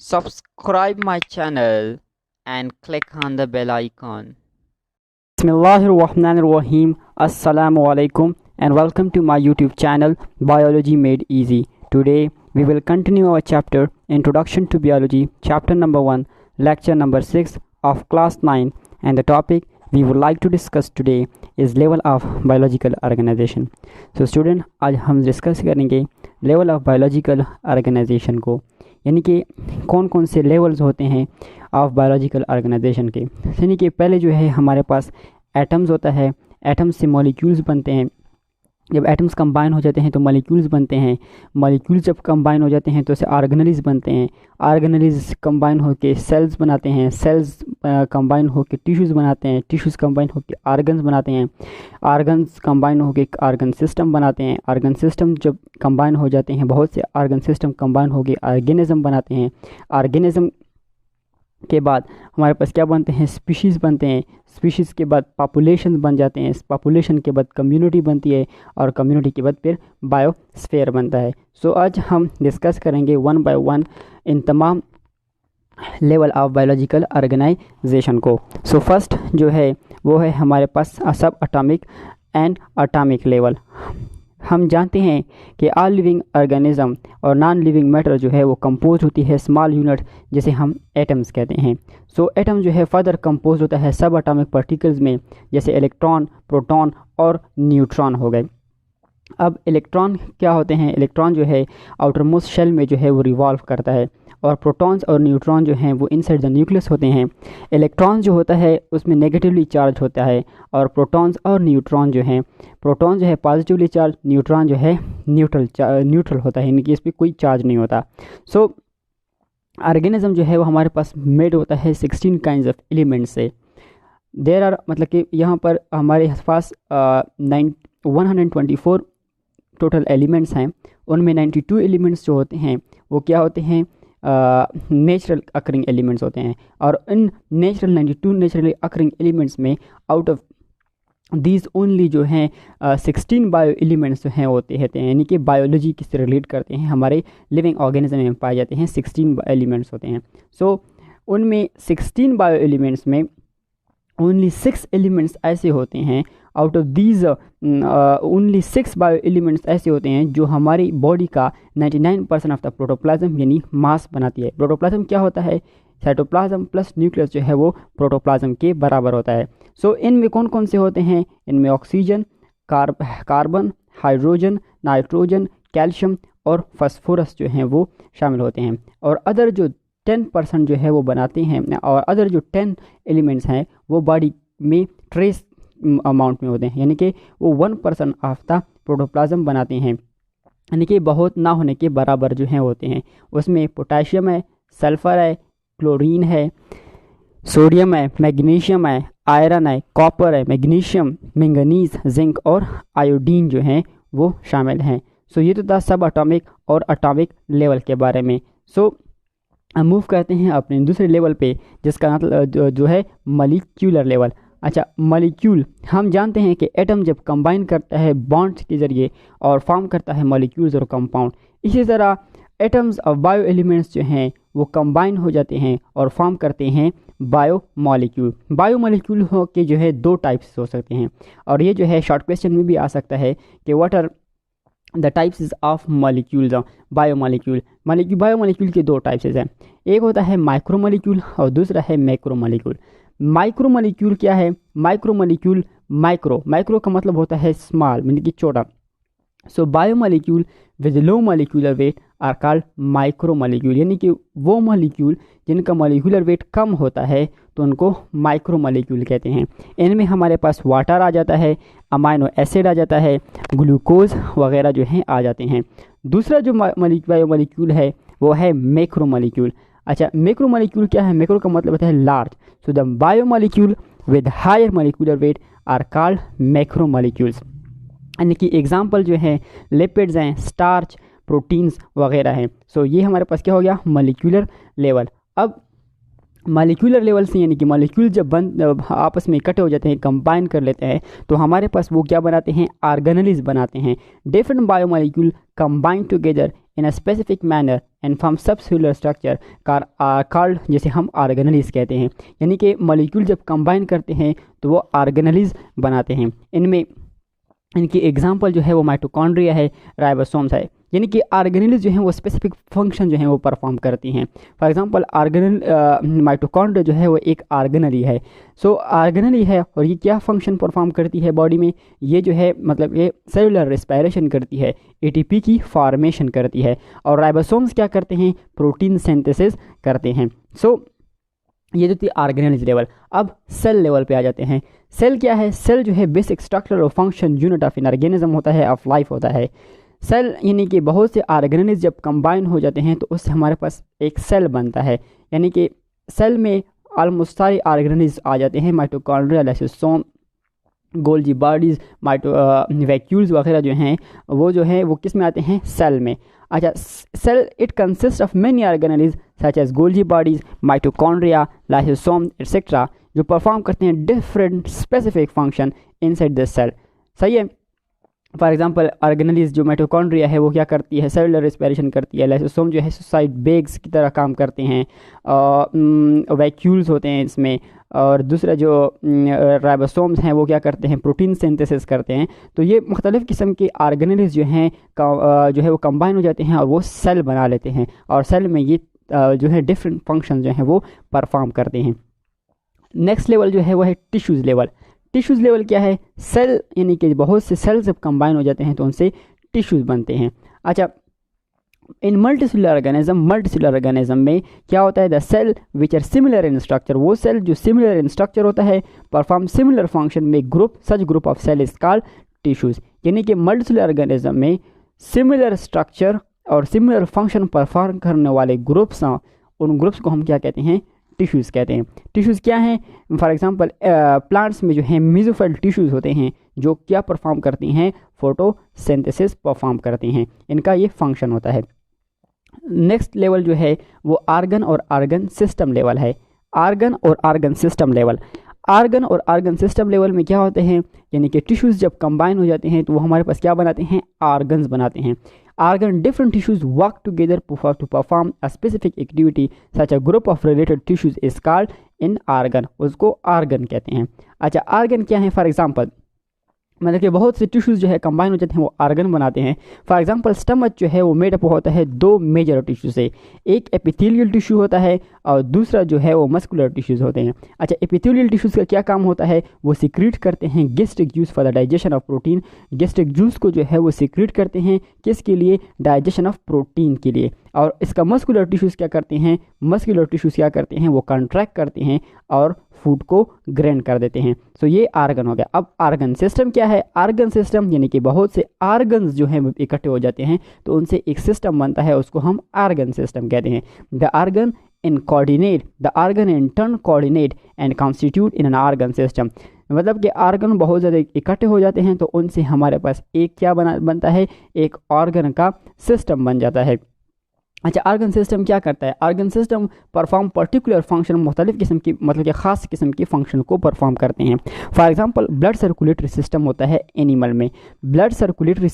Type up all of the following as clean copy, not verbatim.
Subscribe my channel and click on the bell icon. Bismillahirrahmanirrahim. Assalamu alaikum and welcome to my YouTube channel Biology Made Easy. Today we will continue our chapter Introduction to Biology, chapter number 1, lecture number 6 of class 9, and the topic we would like to discuss today is level of biological organization. So student, आज हम discuss करेंगे level of biological organisation को, यानी कि कौन कौन से levels होते हैं ऑफ बायोलॉजिकल ऑर्गेनाइजेशन के। यानी कि पहले जो है हमारे पास एटम्स होता है, एटम्स से मॉलिक्यूल्स बनते हैं। जब एटम्स कंबाइन हो जाते हैं तो मॉलिक्यूल्स बनते हैं, मॉलिक्यूल्स जब कंबाइन हो जाते हैं तो उसे ऑर्गेनेल्स बनते हैं, ऑर्गेनेल्स कंबाइन होकर सेल्स बनाते हैं, सेल्स कंबाइन होकर टिश्यूज़ बनाते हैं, टिश्यूज़ कंबाइन होकर ऑर्गन्स बनाते हैं, ऑर्गन्स कंबाइन होकर ऑर्गन सिस्टम बनाते हैं, ऑर्गन सिस्टम जब कंबाइन हो जाते हैं, बहुत से ऑर्गन सिस्टम कंबाइन होकर ऑर्गेनिज्म बनाते हैं, ऑर्गेनिज्म के बाद हमारे पास क्या बनते हैं, स्पीशीज़ बनते हैं, स्पीशीज़ के बाद पॉपुलेशन बन जाते हैं, पॉपुलेशन के बाद कम्युनिटी बनती है और कम्युनिटी के बाद फिर बायोस्फीयर बनता है। सो आज हम डिस्कस करेंगे वन बाय वन इन तमाम लेवल ऑफ बायोलॉजिकल ऑर्गेनाइजेशन को। सो फर्स्ट जो है वो है हमारे पास सब एटॉमिक एंड एटॉमिक लेवल। हम जानते हैं कि ऑल लिविंग ऑर्गेनिज्म और नॉन लिविंग मैटर जो है वो कंपोज होती है स्मॉल यूनिट जिसे हम एटम्स कहते हैं। सो एटम जो है फर्दर कंपोज होता है सब एटॉमिक पार्टिकल्स में, जैसे इलेक्ट्रॉन, प्रोटॉन और न्यूट्रॉन हो गए। अब इलेक्ट्रॉन क्या होते हैं, इलेक्ट्रॉन जो है आउटर मोस्ट शेल में जो है वो रिवॉल्व करता है और प्रोटॉन्स और न्यूट्रॉन जो हैं वो इनसाइड द न्यूक्लियस होते हैं। इलेक्ट्रॉन जो होता है उसमें नेगेटिवली चार्ज होता है और प्रोटॉन्स और न्यूट्रॉन जो हैं, प्रोटॉन जो है पॉजिटिवली चार्ज, न्यूट्रॉन जो है न्यूट्रल होता है, यानी कि इस पर कोई चार्ज नहीं होता। सो ऑर्गेनिज्म जो है वो हमारे पास मेड होता है 16 काइंड्स ऑफ एलिमेंट्स से। देयर आर मतलब कि यहाँ पर हमारे पास 124 टोटल एलिमेंट्स हैं, उनमें 92 एलिमेंट्स जो होते हैं वो क्या होते हैं, नेचुरल अकरिंग एलिमेंट्स होते हैं। और इन 92 नेचुरली अकरिंग एलिमेंट्स में आउट ऑफ दीज ओनली जो हैं 16 बायो एलिमेंट्स जो हैं होते हैं, यानी कि बायोलॉजी किससे रिलेट करते हैं, हमारे लिविंग ऑर्गेनिज्म में पाए जाते हैं 16 एलिमेंट्स होते हैं। सो उनमें 16 बायो एलिमेंट्स में ओनली 6 एलिमेंट्स ऐसे होते हैं, out of these only 6 bio elements ऐसे होते हैं जो हमारी बॉडी का 99% ऑफ द प्रोटोप्लाज्म यानी मास बनाती है। प्रोटोप्लाज्म क्या होता है, साइटोप्लाज्म प्लस न्यूक्लियस जो है वो प्रोटोप्लाज्म के बराबर होता है। सो इनमें कौन कौन से होते हैं, इनमें oxygen, carbon, hydrogen, nitrogen, calcium और फास्फोरस जो हैं वो शामिल होते हैं। और अदर जो 10% जो है वो बनाते हैं, और अदर जो 10 एलिमेंट्स हैं वो बॉडी में ट्रेस अमाउंट में होते हैं, यानी कि वो 1% ऑफ द प्रोटोप्लाज्म बनाते हैं, यानी कि बहुत ना होने के बराबर जो हैं होते हैं। उसमें पोटाशियम है, सल्फ़र है, क्लोरीन है, सोडियम है, मैग्नीशियम है, आयरन है, कॉपर है, मैग्नीशियम, मैंगनीज, जिंक और आयोडीन जो हैं वो शामिल हैं। सो ये तो था सब एटॉमिक और एटॉमिक लेवल के बारे में। सो हम मूव करते हैं अपने दूसरे लेवल पे, जिसका मतलब जो है मॉलिक्यूलर लेवल। अच्छा, मॉलिक्यूल हम जानते हैं कि एटम जब कंबाइन करता है बॉन्ड्स के ज़रिए और फॉर्म करता है मॉलिक्यूल्स और कंपाउंड, इसी तरह एटम्स और बायो एलिमेंट्स जो हैं वो कंबाइन हो जाते हैं और फॉर्म करते हैं बायो मॉलिक्यूल। बायो मॉलिक्यूल हो के जो है 2 टाइप्स हो सकते हैं, और ये जो है शॉर्ट क्वेश्चन में भी आ सकता है कि what are the types of molecules, bio molecule. Bio molecule के 2 टाइप्स हैं, एक होता है माइक्रो मॉलिक्यूल और दूसरा है मैक्रो मॉलिक्यूल। माइक्रो मॉलिक्यूल क्या है, माइक्रो मॉलिक्यूल, माइक्रो का मतलब होता है स्मॉल, यानी कि छोटा। So bio molecule with low molecular weight are called micro molecule, यानी कि वो मॉलिक्यूल जिनका मॉलिक्यूलर वेट कम होता है तो उनको माइक्रो मॉलिक्यूल कहते हैं। इनमें हमारे पास वाटर आ जाता है, अमाइनो एसिड आ जाता है, ग्लूकोज वगैरह जो हैं आ जाते हैं। दूसरा जो बायो मॉलिक्यूल है वो है मैक्रो मॉलिक्यूल। अच्छा, मैक्रो मॉलिक्यूल क्या है, मैक्रो का मतलब होता है large. So the bio molecule with higher molecular weight are called macro molecules, यानी कि एग्जाम्पल जो है लिपिड्स हैं, स्टार्च, प्रोटीन्स वगैरह हैं। सो ये हमारे पास क्या हो गया, मॉलिक्यूलर लेवल। अब मॉलिक्यूलर लेवल से यानी कि मॉलिक्यूल जब आपस में इकट्ठे हो जाते हैं, कंबाइन कर लेते हैं, तो हमारे पास वो क्या बनाते हैं, ऑर्गेनेल्स बनाते हैं। Different biomolecule combine together in a specific manner and from subcellular structure called, जैसे हम ऑर्गेनेलिज कहते हैं। यानी कि मॉलिक्यूल जब कंबाइन करते हैं तो वो ऑर्गेनेलिज बनाते हैं। इनमें इनकी एग्जांपल जो है वो माइटोकॉन्ड्रिया है, राइबोसोम्स है। यानी कि ऑर्गेनेलिज जो है वो स्पेसिफिक फंक्शन जो है वो परफॉर्म करती हैं। फॉर एग्जांपल ऑर्गेनल माइटोकॉन्ड्रिया जो है वो एक ऑर्गेनली है। सो ऑर्गेनली है और ये क्या फंक्शन परफॉर्म करती है बॉडी में, ये जो है मतलब ये सेलुलर रेस्पिरेशन करती है, एटीपी की फॉर्मेशन करती है। और राइबोसोम्स क्या करते हैं, प्रोटीन सिंथेसिस करते हैं। सो ये जो थी ऑर्गेनेलिज लेवल। अब सेल लेवल पे आ जाते हैं। सेल क्या है, सेल जो है बेसिक स्ट्रक्चर और function unit of in organism होता है, ऑफ लाइफ होता है। सेल यानी कि बहुत से ऑर्गेनेलिज जब कंबाइन हो जाते हैं तो उससे हमारे पास एक सेल बनता है। यानी कि सेल में ऑलमोस्ट सारे ऑर्गेनेलिज आ जाते हैं, mitochondria, lysosome, Golgi bodies, vacuoles वगैरह जो हैं वो जो है वो किस में आते हैं, सेल में। अच्छा, cell it consist of many organelles such as Golgi bodies, mitochondria, lysosome etcetera, जो परफॉर्म करते हैं different specific function inside the cell. सही है। फॉर एग्जांपल ऑर्गेनेलिज जो माइटोकॉन्ड्रिया है वो क्या करती है, सेलुलर रेस्पिरेशन करती है। लाइसोसोम जो है सुसाइड बैग्स की तरह काम करते हैं, वैक्यूल्स होते हैं इसमें। और दूसरा जो राइबोसोम्स हैं वो क्या करते हैं, प्रोटीन सिंथेसिस करते हैं। तो ये मुख्तलिफ़ किस्म के ऑर्गेनेलिज जो हैं जो है वो कंबाइन हो जाते हैं और वो सेल बना लेते हैं। और सेल में ये जो है डिफरेंट फंक्शन जो हैं वो परफॉर्म करते हैं। नेक्स्ट लेवल जो है वो है टिश्यूज़ लेवल। टिश्यूज़ लेवल क्या है, सेल यानी कि बहुत से सेल्स जब कंबाइन हो जाते हैं तो उनसे टिश्यूज़ बनते हैं। अच्छा, इन मल्टीसेलुलर ऑर्गेनिज्म में क्या होता है, the cell which are similar in structure, वो सेल जो सिमिलर इन स्ट्रक्चर होता है, परफॉर्म सिमिलर फंक्शन में group, such group of cell is called tissues. यानी कि मल्टीसेलुलर ऑर्गेनिज्म में सिमिलर स्ट्रक्चर और सिमिलर फंक्शन परफॉर्म करने वाले ग्रुप्स, उन ग्रुप्स को हम क्या कहते हैं, टिश्यूज़ कहते हैं। टिश्यूज़ क्या हैं, फॉर एग्जांपल प्लांट्स में जो है मेसोफिल टिश्यूज़ होते हैं जो क्या परफॉर्म करती हैं, फोटोसिंथेसिस परफॉर्म करती हैं, इनका ये फंक्शन होता है। नेक्स्ट लेवल जो है वो ऑर्गन और ऑर्गन सिस्टम लेवल है। ऑर्गन और ऑर्गन सिस्टम लेवल, ऑर्गन और ऑर्गन सिस्टम लेवल में क्या होते हैं, यानी कि टिश्यूज़ जब कंबाइन हो जाते हैं तो वो हमारे पास क्या बनाते हैं, ऑर्गन्स बनाते हैं। Organ, different tissues work together to perform a specific activity. Such a group of related tissues is called an organ. उसको organ कहते हैं। अच्छा, organ क्या है, फॉर एग्जांपल मतलब कि बहुत से टिश्यूज़ जो है कंबाइन हो जाते हैं वो ऑर्गन बनाते हैं। फॉर एग्जांपल स्टमक जो है वो मेडअप होता है दो मेजर टिश्यू से, एक एपिथेलियल टिश्यू होता है और दूसरा जो है वो मस्कुलर टिश्यूज़ होते हैं। अच्छा, एपिथेलियल टिश्यूज़ का क्या काम होता है, वो सिक्रीट करते हैं gastric juice for the digestion of protein. Gastric juice को जो है वो सिक्रीट करते हैं किसके लिए, डाइजेशन ऑफ प्रोटीन के लिए। और इसका मस्कुलर टिश्यूज़ क्या करते हैं, मस्कुलर टिश्यूज़ क्या करते हैं, वो कंट्रैक्ट करते हैं और फूड को ग्रेन कर देते हैं। सो ये आर्गन हो गया। अब आर्गन सिस्टम क्या है, आर्गन सिस्टम यानी कि बहुत से आर्गन्स जो हैं इकट्ठे हो जाते हैं तो उनसे एक सिस्टम बनता है, उसको हम आर्गन सिस्टम कहते हैं। The organ in turn coordinate and constitute in an organ system. मतलब कि आर्गन बहुत ज़्यादा इकट्ठे हो जाते हैं तो उनसे हमारे पास एक क्या बनता है, एक ऑर्गन का सिस्टम बन जाता है। अच्छा, आर्गन सिस्टम क्या करता है, argon system perform particular function, मुख्तलिफ किस्म की मतलब कि ख़ास किस्म की फंक्शन को परफॉर्म करते हैं। For example blood circulatory system होता है एनिमल में। ब्लड सर्कुलेटरी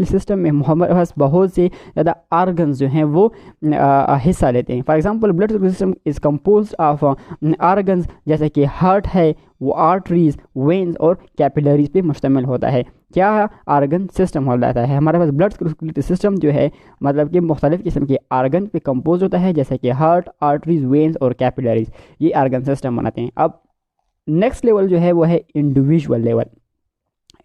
सिस्टम में हमारे पास बहुत से ज़्यादा आर्गन्स जो हैं वो हिस्सा लेते हैं। For example blood circulatory system is compose of organs, जैसे कि हार्ट है वो आर्टरीज, वेन्स और कैपिलरीज पे मुश्तमिल होता है। क्या आर्गन सिस्टम हो जाता है, हमारे पास ब्लड सर्कुलेटरी सिस्टम जो है मतलब कि मुख्तलिफ किस्म के आर्गन पे कंपोज होता है, जैसे कि हार्ट, आर्टरीज, वेन्स और कैपिलरीज, ये आर्गन सिस्टम बनाते हैं। अब नेक्स्ट लेवल जो है वो है इंडिविजुअल लेवल।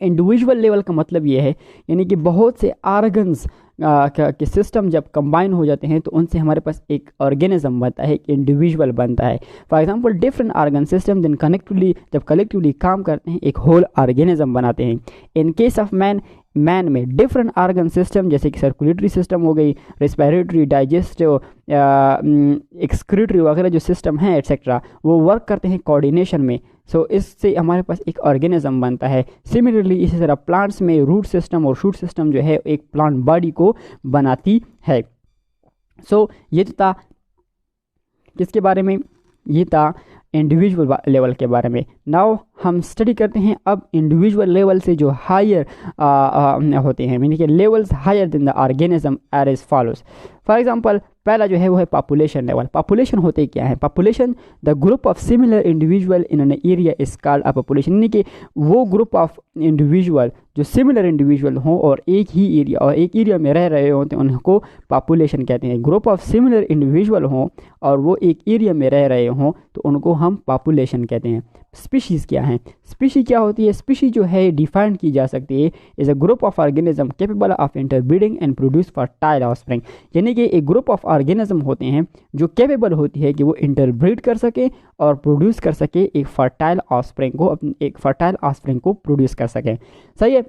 इंडिविजुअल लेवल का मतलब ये है यानी कि बहुत से आर्गन्स के सिस्टम जब कंबाइन हो जाते हैं तो उनसे हमारे पास एक ऑर्गेनिज्म बनता है, एक इंडिविजुअल बनता है। For example different organ system दिन जब कलेक्टिवली काम करते हैं एक होल ऑर्गेनिज्म बनाते हैं। इन केस ऑफ मैन में डिफरेंट ऑर्गन सिस्टम जैसे कि सर्कुलेटरी सिस्टम हो गई, रेस्पिरेटरी, डाइजेस्टिव, एक्सक्रीटरी वगैरह जो सिस्टम है एटसेट्रा, वो वर्क करते हैं कोऑर्डिनेशन में। सो इससे हमारे पास एक ऑर्गेनिज्म बनता है। सिमिलरली इसी तरह प्लांट्स में रूट सिस्टम और शूट सिस्टम जो है एक प्लांट बॉडी को बनाती है। सो ये तो था किसके बारे में, ये था इंडिविजुअल लेवल के बारे में। नाउ हम स्टडी करते हैं अब इंडिविजुअल लेवल से जो हायर होते हैं, मीनिंग के levels higher than the organism are as follows. For example पहला जो है वो है पॉपुलेशन लेवल। पॉपुलेशन होते क्या है? Population the group of similar individual in an area is called a population, यानी कि वो ग्रुप ऑफ इंडिविजुअल जो सिमिलर इंडिविजुअल हों और एक ही एरिया और एक एरिया में रह रहे होते हैं उनको पॉपुलेशन कहते हैं। ग्रुप ऑफ सिमिलर इंडिविजुअल हों और वो एक एरिया में रह रहे हों तो उनको हम पॉपुलेशन कहते हैं। स्पीशीज़ क्या है? स्पीशी क्या होती है? स्पीशी जो है डिफाइन की जा सकती है is a group of organism capable of interbreeding and produce fertile offspring, यानी कि एक ग्रुप ऑफ ऑर्गेनिज्म होते हैं जो कैपेबल होती है कि वो इंटरब्रीड कर सके और प्रोड्यूस कर सके एक फर्टाइल ऑफस्प्रिंग को, अपनी एक फर्टाइल ऑफस्प्रिंग को प्रोड्यूस कर सके। सही है,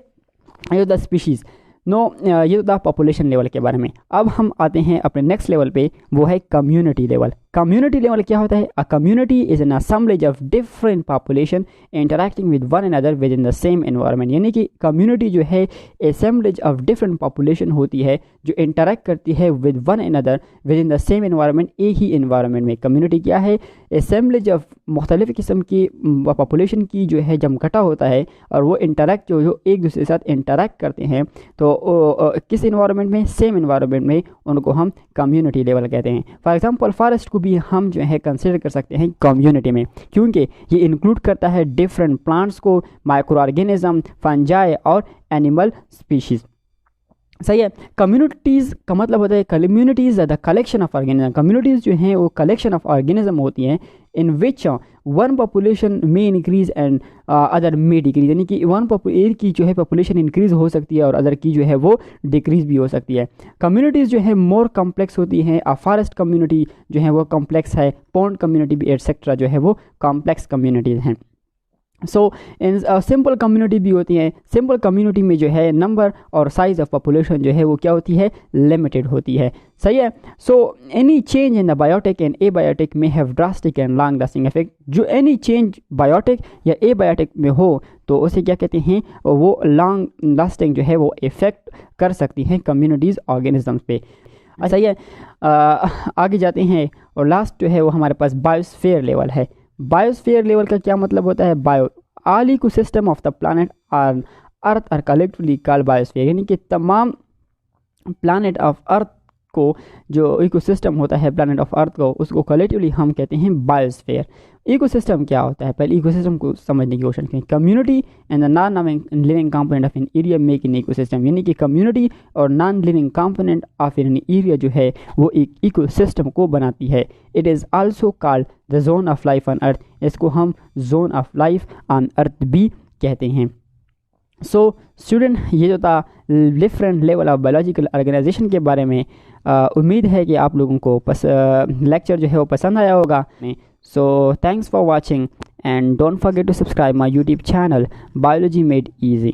ये द स्पीशीज़। ये तो था पॉपुलेशन लेवल के बारे में। अब हम आते हैं अपने नेक्स्ट लेवल पे, वो है कम्युनिटी लेवल। कम्युनिटी लेवल क्या होता है? A community is an assemblage of different population interacting with one another with in the same environment, यानी कि कम्युनिटी जो है असेंबलेज ऑफ डिफरेंट पॉपुलेशन होती है जो इंटरैक्ट करती है with one another with in the same environment, एक ही एनवायरनमेंट में। कम्युनिटी क्या है? असेंबलेज ऑफ मुख्तलिफ़ किस्म की पॉपुलेशन की जो है जब इकट्ठा होता है और वो इंटरैक्ट जो एक दूसरे के साथ इंटरैक्ट करते हैं तो किस इन्वायरमेंट में? सेम इन्वायरमेंट में, उनको हम कम्युनिटी लेवल कहते हैं। फॉर एग्जांपल फॉरेस्ट को भी हम जो है कंसिडर कर सकते हैं कम्युनिटी में, क्योंकि ये इंक्लूड करता है डिफरेंट प्लांट्स को, माइक्रो ऑर्गेनिज्म, फंजाई और एनिमल स्पीशीज़। सही है। कम्युनिटीज़ का मतलब होता है communities the collection of organism. Communities जो हैं वो कलेक्शन ऑफ ऑर्गेनिज्म होती हैं इन विच वन पॉपुलेशन में इंक्रीज एंड अदर में डिक्रीज, यानी कि एक की जो है पॉपुलेशन इंक्रीज हो सकती है और अदर की जो है वो डिक्रीज भी हो सकती है। कम्युनिटीज़ जो है मोर कम्प्लेक्स होती हैं। फॉरेस्ट कम्युनिटी जो है वो कम्प्लेक्स है, पॉन्ड कम्युनिटी भी एटसेट्रा जो है वो कॉम्प्लेक्स कम्युनिटीज़ हैं। सो इन सिंपल कम्युनिटी भी होती हैं। सिंपल कम्युनिटी में जो है नंबर और साइज़ ऑफ पॉपुलेशन जो है वो क्या होती है? लिमिटेड होती है। सही है। So any change in the biotic and abiotic में have drastic and long lasting effect. जो एनी चेंज बायोटिक या एबायोटिक में हो तो उसे क्या कहते हैं? वो लॉन्ग लास्टिंग जो है वो इफेक्ट कर सकती हैं कम्युनिटीज़ ऑर्गेनिजम्स पे। सही है। आगे जाते हैं और लास्ट जो है वो हमारे पास बायोस्फीयर लेवल है। बायोस्फीयर लेवल का क्या मतलब होता है? Bio all ecosystem of the planet on earth are collectively called biosphere, यानी कि तमाम प्लैनेट ऑफ अर्थ को जो इकोसिस्टम होता है प्लैनेट ऑफ अर्थ को, उसको कलेक्टिवली हम कहते हैं बायोस्फीयर। इकोसिस्टम क्या होता है? पहले इकोसिस्टम को समझने की कोशिश करें। Community and the non living component of an area make an ecosystem, यानी कि कम्युनिटी और non living component of an area जो है वो एक इकोसिस्टम को बनाती है। It is also called the zone of life on earth, इसको हम zone of life on earth भी कहते हैं। सो स्टूडेंट, ये जो था different level of biological organization के बारे में। उम्मीद है कि आप लोगों को लेक्चर जो है वो पसंद आया होगा। So thanks for watching and don't forget to subscribe my YouTube channel biology made easy.